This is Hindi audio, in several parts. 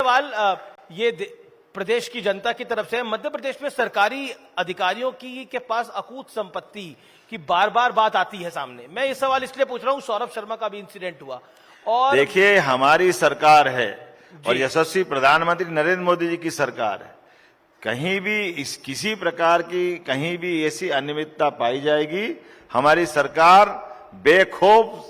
सवाल प्रदेश की जनता की तरफ से है। मध्य प्रदेश में सरकारी अधिकारियों की के पास अकूत संपत्ति की बार बार बात आती है सामने। मैं ये सवाल इसलिए पूछ रहा हूं, सौरभ शर्मा का भी इंसिडेंट हुआ और देखिए, हमारी सरकार है और यशस्वी प्रधानमंत्री नरेंद्र मोदी जी की सरकार है। कहीं भी किसी प्रकार की कहीं भी ऐसी अनियमितता पाई जाएगी, हमारी सरकार बेखौफ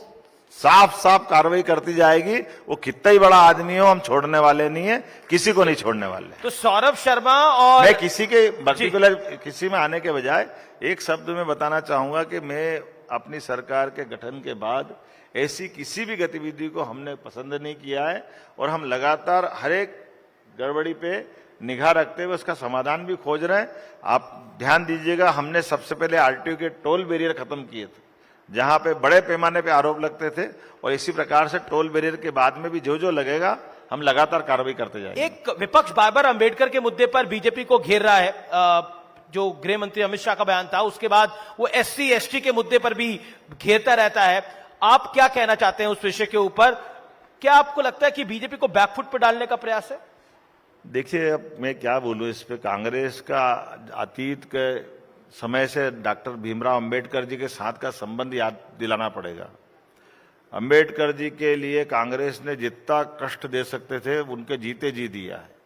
साफ साफ कार्रवाई करती जाएगी। वो कितना ही बड़ा आदमी हो, हम छोड़ने वाले नहीं है, किसी को नहीं छोड़ने वाले। तो सौरभ शर्मा और मैं किसी के पर्टिकुलर किसी में आने के बजाय एक शब्द में बताना चाहूंगा कि मैं अपनी सरकार के गठन के बाद ऐसी किसी भी गतिविधि को हमने पसंद नहीं किया है और हम लगातार हर एक गड़बड़ी पे निगाह रखते हुए उसका समाधान भी खोज रहे हैं। आप ध्यान दीजिएगा, हमने सबसे पहले आरटीओ के टोल बैरियर खत्म किए थे, जहां पे बड़े पैमाने पे आरोप लगते थे, और इसी प्रकार से टोल बैरियर के बाद में भी जो जो लगेगा हम लगातार कार्रवाई करते जाएंगे। एक विपक्ष बार बार अंबेडकर के मुद्दे पर बीजेपी को घेर रहा है। जो गृह मंत्री अमित शाह का बयान था, उसके बाद वो एससी एसटी के मुद्दे पर भी घेरता रहता है। आप क्या कहना चाहते हैं उस विषय के ऊपर? क्या आपको लगता है कि बीजेपी को बैकफुट पर डालने का प्रयास है? देखिए, अब मैं क्या बोलूं इस पे। कांग्रेस का अतीत के समय से डॉक्टर भीमराव अंबेडकर जी के साथ का संबंध याद दिलाना पड़ेगा। अंबेडकर जी के लिए कांग्रेस ने जितना कष्ट दे सकते थे उनके जीते जी दिया है।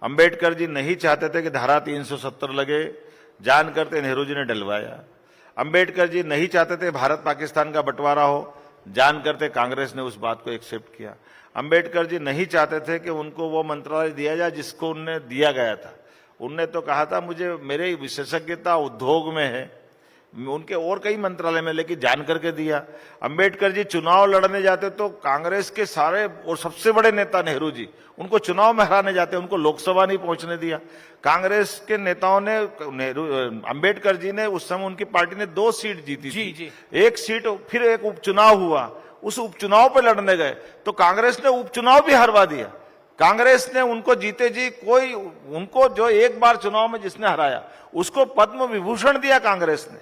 अंबेडकर जी नहीं चाहते थे कि धारा 370 लगे, जान करते नेहरू जी ने डलवाया। अंबेडकर जी नहीं चाहते थे भारत पाकिस्तान का बंटवारा हो, जान करते कांग्रेस ने उस बात को एक्सेप्ट किया। अंबेडकर जी नहीं चाहते थे कि उनको वो मंत्रालय दिया जाए जिसको उन्हें दिया गया था। उनने तो कहा था मुझे मेरी विशेषज्ञता उद्योग में है, उनके और कई मंत्रालय में, लेकिन जान करके दिया। अंबेडकर जी चुनाव लड़ने जाते तो कांग्रेस के सारे और सबसे बड़े नेता नेहरू जी उनको चुनाव में हराने जाते, उनको लोकसभा नहीं पहुंचने दिया। कांग्रेस के नेताओं ने अंबेडकर जी ने उस समय उनकी पार्टी ने 2 सीट जीती थी। एक सीट फिर एक उपचुनाव हुआ, उस उपचुनाव पे लड़ने गए तो कांग्रेस ने उपचुनाव भी हरवा दिया। कांग्रेस ने उनको जीते जी उनको जो एक बार चुनाव में जिसने हराया उसको पद्म विभूषण दिया कांग्रेस ने।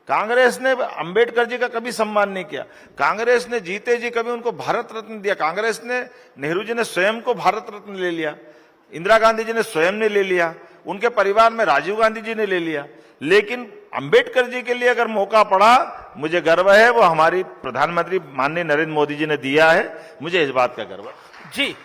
कांग्रेस ने अंबेडकर जी का कभी सम्मान नहीं किया। कांग्रेस ने जीते जी कभी उनको भारत रत्न दिया। कांग्रेस ने, नेहरू जी ने स्वयं को भारत रत्न ले लिया, इंदिरा गांधी जी ने स्वयं ने ले लिया, उनके परिवार में राजीव गांधी जी ने ले लिया। लेकिन अंबेडकर जी के लिए अगर मौका पड़ा, मुझे गर्व है, वो हमारी प्रधानमंत्री माननीय नरेंद्र मोदी जी ने दिया है। मुझे इस बात का गर्व है। जी।